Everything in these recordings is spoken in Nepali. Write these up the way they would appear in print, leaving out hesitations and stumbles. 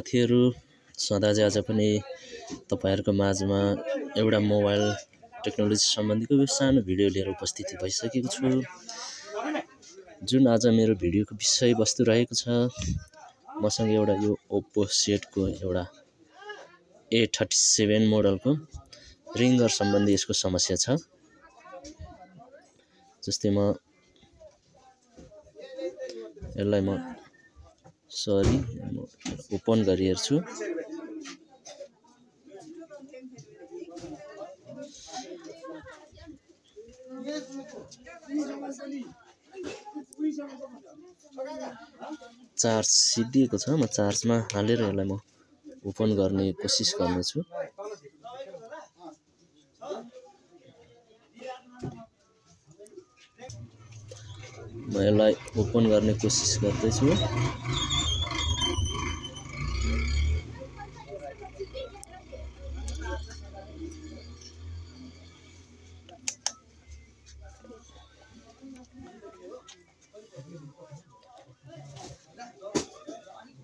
साथीहरु सदा चाहिँ आज पनि तपाईहरुको माझमा एउटा मोबाइल टेक्नोलोजी सम्बन्धीको सानो भिडियो लिएर उपस्थित भइसकेको छु जुन आज मेरो भिडियोको विषयवस्तु रहेको छ मसँग एउटा यो oppo सेटको एउटा a37 मोडलको रिङ्गर सम्बन्धी यसको समस्या छ जस्तै म यसलाई ओपन गरी हेर्छु चार्ज सिद्धिएको छ म चार्जमा हालेर यसलाई म ओपन गर्ने कोसिस गर्नेछु म यसलाई ओपन गर्ने कोसिस गर्दैछु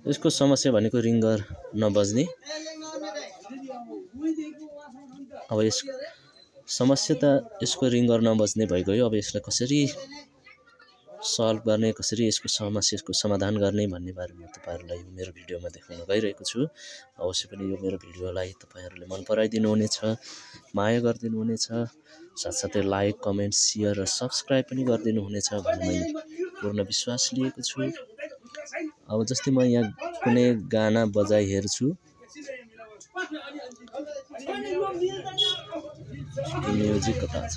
यसको समस्या भनेको रिङ्गर नबज्ने अब यसको समस्या त यसको रिङ्गर नबज्ने भइगयो अब यसलाई कसरी सल्भ गर्ने कसरी यसको समस्याको समाधान गर्ने भन्ने बारेमा तपाईहरुलाई मेरो भिडियोमा देखाउन गइरहेको छु अवश्य पनि यो मेरो भिडियोलाई तपाईहरुले मन पराइदिनु हुनेछ माया गरिदिनु हुनेछ साथसाथै लाइक कमेन्ट शेयर र सब्स्क्राइब पनि गरिदिनु हुनेछ भन्ने मैले पूर्ण विश्वास लिएको छु अब जस्तै म यहाँ कुनै गाना बजाइ हेर्छु म्युजिक कता छ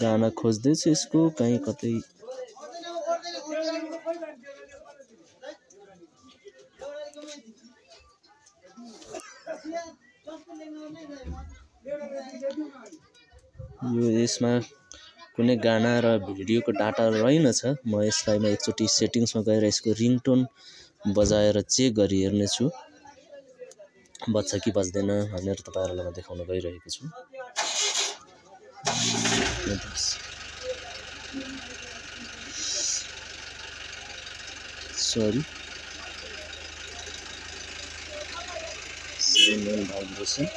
गाना खोज्दैछु यसको कहीँ कतै यो यसमा कुनै गाना र भिडियोको डाटा रहेनछ म यसलाई एकचोटी सेटिङ्समा गएर यसको रिङटोन बजाएर चेक गरी हेर्नेछु बज्छ कि बज्दैन भनेर तपाईहरुलाई म देखाउन गइरहेको छु सरी सिग्नल भाइब्रेसन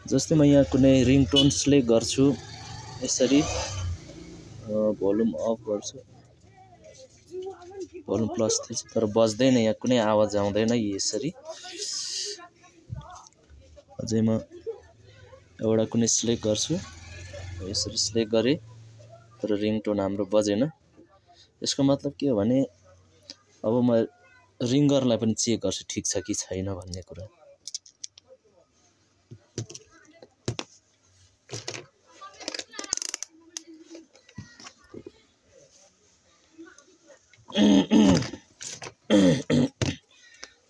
जस्तै म यहाँ कुनै रिङटोन सेलेक्ट गर्छु यसरी भोल्युम अफ गर्छु भोल्युम प्लस थिच्छ तर बज्दैन यहाँ कुनै आवाज आउँदैन यसरी अझै म एउटा कुनै सेलेक्ट गर्छु यसरी सेलेक्ट गरे तर रिङटोन हाम्रो बजेन यसको मतलब के हो भने अब म रिङ्गरलाई पनि चेक गर्छु ठीक छ कि छैन भन्ने कुरा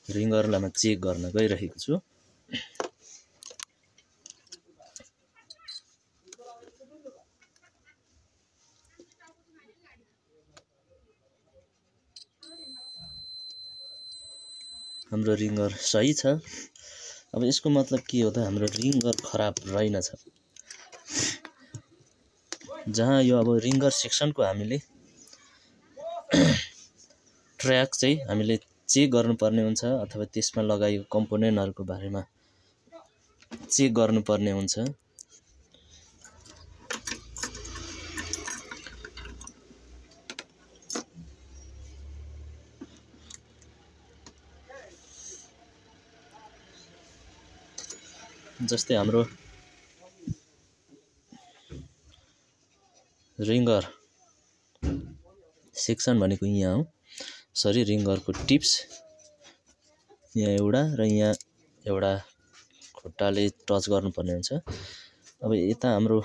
रिङ्गरलाई म चेक गर्न गइरहेको छु हाम्रो रिङ्गर सही छ अब यसको मतलब के हो त हाम्रो रिङ्गर खराब रहेनछ जहाँ यो अब रिङ्गर सेक्सनको हामीले ट्र्याक चाहिँ हामीले चेक गर्नुपर्ने हुन्छ अथवा त्यसमा लगाएको कम्पोनेन्टहरुको बारेमा चेक गर्नुपर्ने हुन्छ जस्तै हाम्रो रिङ्गर सेक्सन भनेको यहाँ हो सरी रिङ्गरको टिप्स यहाँ एउटा र यहाँ एउटा खुट्टाले टच गर्नुपर्ने हुन्छ। अब यता हाम्रो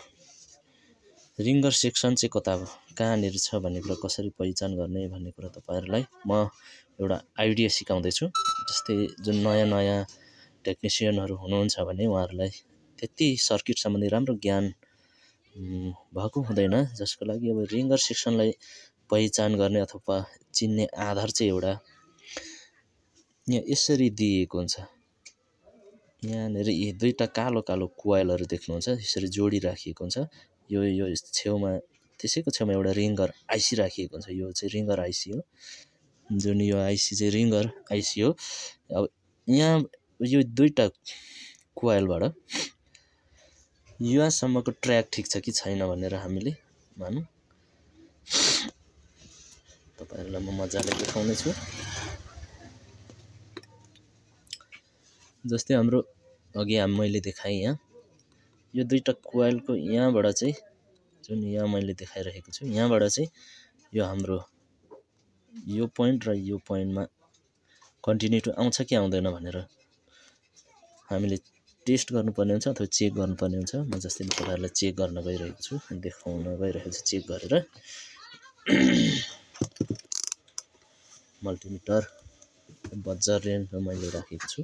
रिङ्गर सेक्सन चाहिँ कता कहाँनिर छ भन्ने कुरा कसरी पहिचान गर्ने भन्ने कुरा तपाईहरुलाई म एउटा आइडिया सिकाउँदैछु। जस्तै जुन नयाँ टेक्निसियनहरु हुनुहुन्छ भने उहाँहरुलाई त्यति सर्किट सम्बन्धी राम्रो ज्ञान भएको हुँदैन, जसको लागि अब रिङ्गर सेक्सनलाई पहिचान गर्ने अथवा चिन्ने आधार चाहिँ एउटा यहाँ यसरी दिएको हुन्छ। यहाँनिर यी दुईटा कालो कालो कोइलहरु देख्नुहुन्छ, यसरी जोडी राखिएको हुन्छ। यो छेउमा त्यसैको छेउमा एउटा रिङ्गर आइसी राखिएको हुन्छ। यो चाहिँ रिङ्गर आइसी हो, जुन यो आइसी चाहिँ रिङ्गर आइसी हो। अब यहाँ यो दुईटा कोइलबाट यहाँसम्मको ट्र्याक ठिक छ कि छैन भनेर हामीले मानौँ। तपाईहरुलाई म मजाले देखाउने छु। जस्तै हाम्रो अघि मैले देखाएँ यहाँ यो दुईटा कोइलको यहाँबाट चाहिँ जुन यहाँ मैले देखाइरहेको छु, यहाँबाट चाहिँ यो हाम्रो यो पोइन्ट र यो पोइन्टमा कन्टिन्युटी आउँछ कि आउँदैन भनेर हामीले टेस्ट गर्नुपर्ने हुन्छ अथवा चेक गर्नुपर्ने हुन्छ। म जस्तै तपाईहरुलाई चेक गर्न गइरहेको छु, देखाउन गइरहेको छु चेक गरेर। मल्टिमिटर बजार रेन्जमा मैले राखेको छु।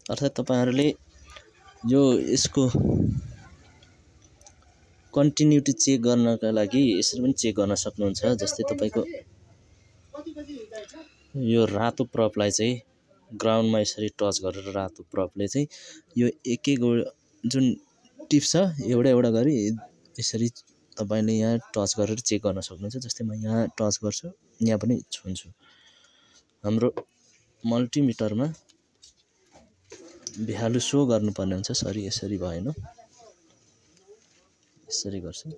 अर्थात् तपाईहरुले यो यसको कन्टिन्युटी चेक गर्नका लागि यसरी पनि चेक गर्न सक्नुहुन्छ। जस्तै तपाईको यो रातो प्रपलाई चाहिँ ग्राउन्डमा यसरी टच गरेर रातो प्रपले चाहिँ यो एक जुन टिप छ एउटा गरी यसरी तपाईले यहाँ टच गरेर चेक गर्न सक्नुहुन्छ। जस्तै म यहाँ टच गर्छु, यहाँ पनि छुन्छु। हाम्रो मल्टिमिटरमा भ्यालु सो गर्नुपर्ने हुन्छ। सरी यसरी भएन, यसरी गर्छु,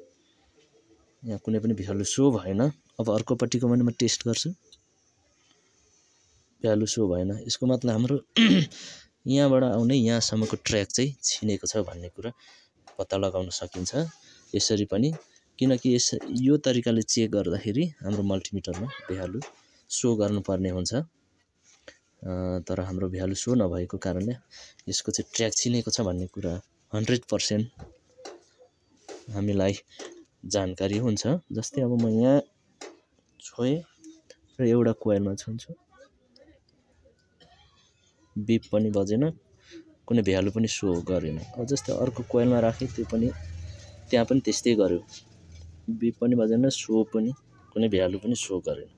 यहाँ कुनै पनि भ्यालु सो भएन। अब अर्कोपट्टिको पनि म टेस्ट गर्छु, भ्यालु सो भएन। यसको मतलब हाम्रो यहाँबाट आउने यहाँसम्मको ट्र्याक चाहिँ छिनेको छ भन्ने कुरा पत्ता लगाउन सकिन्छ यसरी पनि। किनकि यो तरिकाले चेक गर्दाखेरि हाम्रो मल्टिमिटरमा भ्यालु सो गर्नुपर्ने हुन्छ, तर हाम्रो भ्यालु सो नभएको कारणले यसको चाहिँ ट्र्याक छिनेको छ भन्ने कुरा 100% हामीलाई जानकारी हुन्छ। जस्तै अब म यहाँ छोएँ र एउटा कोइलमा छुन्छु, बिप पनि बजेन, कुनै भ्यालु पनि सो गरेन। अब जस्तै अर्को कोइलमा राखेँ, त्यो पनि त्यहाँ पनि त्यस्तै गर्यो, बिप पनि बजेन, सो पनि कुनै भ्यालु पनि सो गरेन।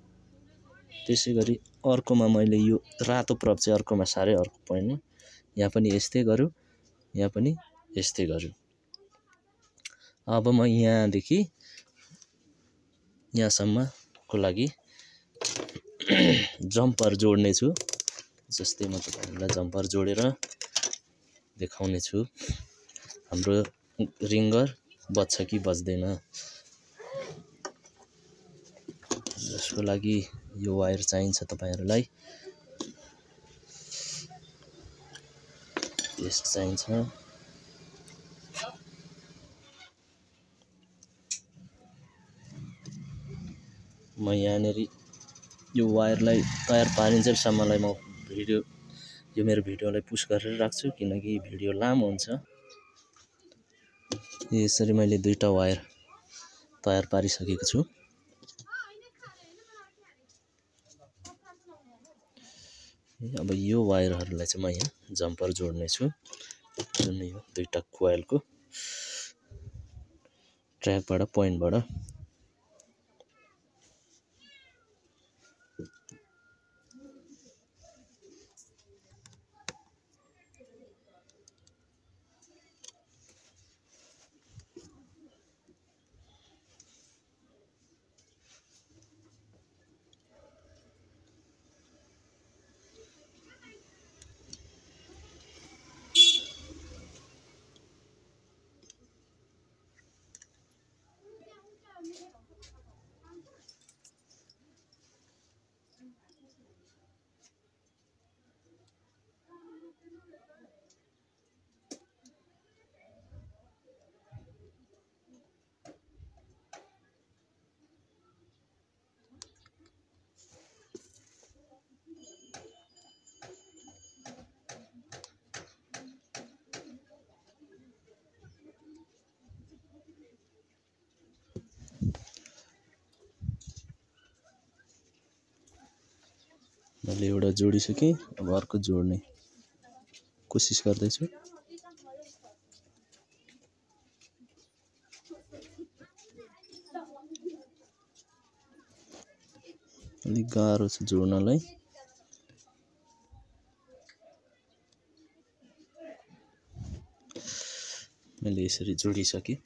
त्यसैगरी अर्कोमा मैले यो रातो प्रप चाहिँ अर्कोमा सारे, अर्को पोइन्टमा यहाँ पनि यस्तै गर्यो, यहाँ पनि यस्तै गर्यो। अब म यहाँदेखि यहाँसम्मको लागि जम्पर जोड्ने छु। जस्तै म तपाईहरुलाई जम्पर जोडेर देखाउने छु हाम्रो रिङ्गर बज्छ कि बज्दैन। जसको लागि यो वायर चाहिन्छ तपाईहरुलाई, टेस्ट चाहिन्छ। म यहाँनिर यो वायरलाई तयार पारिन्जेलसम्मलाई म यो मेरो भिडियोलाई पुश गरेर राख्छु, किनकि भिडियो लामो हुन्छ। यसरी मैले दुईटा वायर तयार पारिसकेको छु। अब यो वायरहरुलाई चाहिँ म यहाँ जम्पर जोड्ने छु, जुन यो दुईटा कोइलको ट्र्याकबाट पोइन्टबाट। मैले एउटा जोडिसकेँ, अब अर्को जोड्ने कोसिस गर्दैछु। अलिक गाह्रो छ जोड्नलाई। मैले यसरी जोडिसकेँ।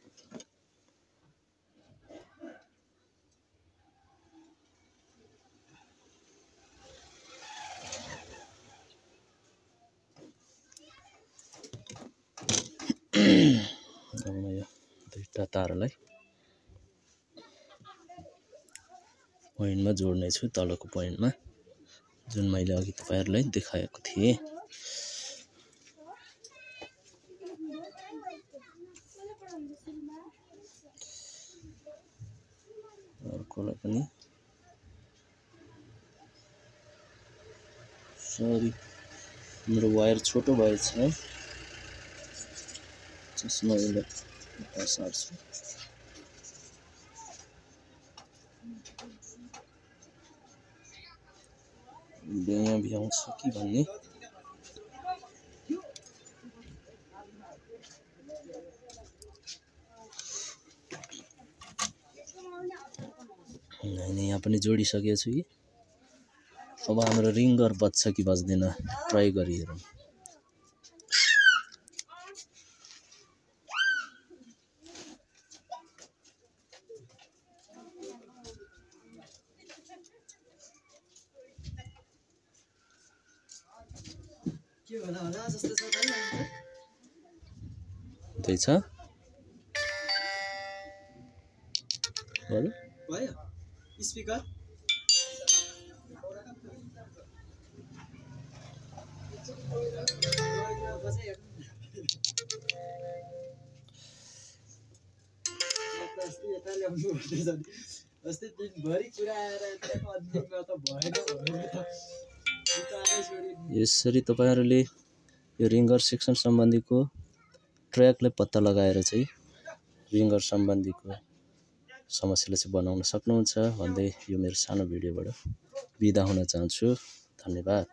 अब म यो दुईटा तारलाई पोइन्टमा जोड्ने छु, तलको पोइन्टमा जुन मैले अघि तपाईहरुलाई देखाएको थिएँ। अर्कोलाई पनि सरी मेरो वायर छोटो भएछ, जसमा यसलाई सार्छु। यहाँ भ्याउँछ कि भन्ने यहाँ पनि जोडिसकेको छु कि अब हाम्रो रिङ्गर बज्छ कि बज्दैन ट्राई गरी हेरौँ। त्यही छ भयो स्पिकर यसरी तपाईहरुले यो रिङ्गर सेक्सन सम्बन्धीको ट्र्याकलाई पत्ता लगाएर चाहिँ रिङ्गर सम्बन्धीको समस्यालाई चाहिँ बनाउन सक्नुहुन्छ भन्दै यो मेरो सानो भिडियोबाट बिदा हुन चाहन्छु। धन्यवाद।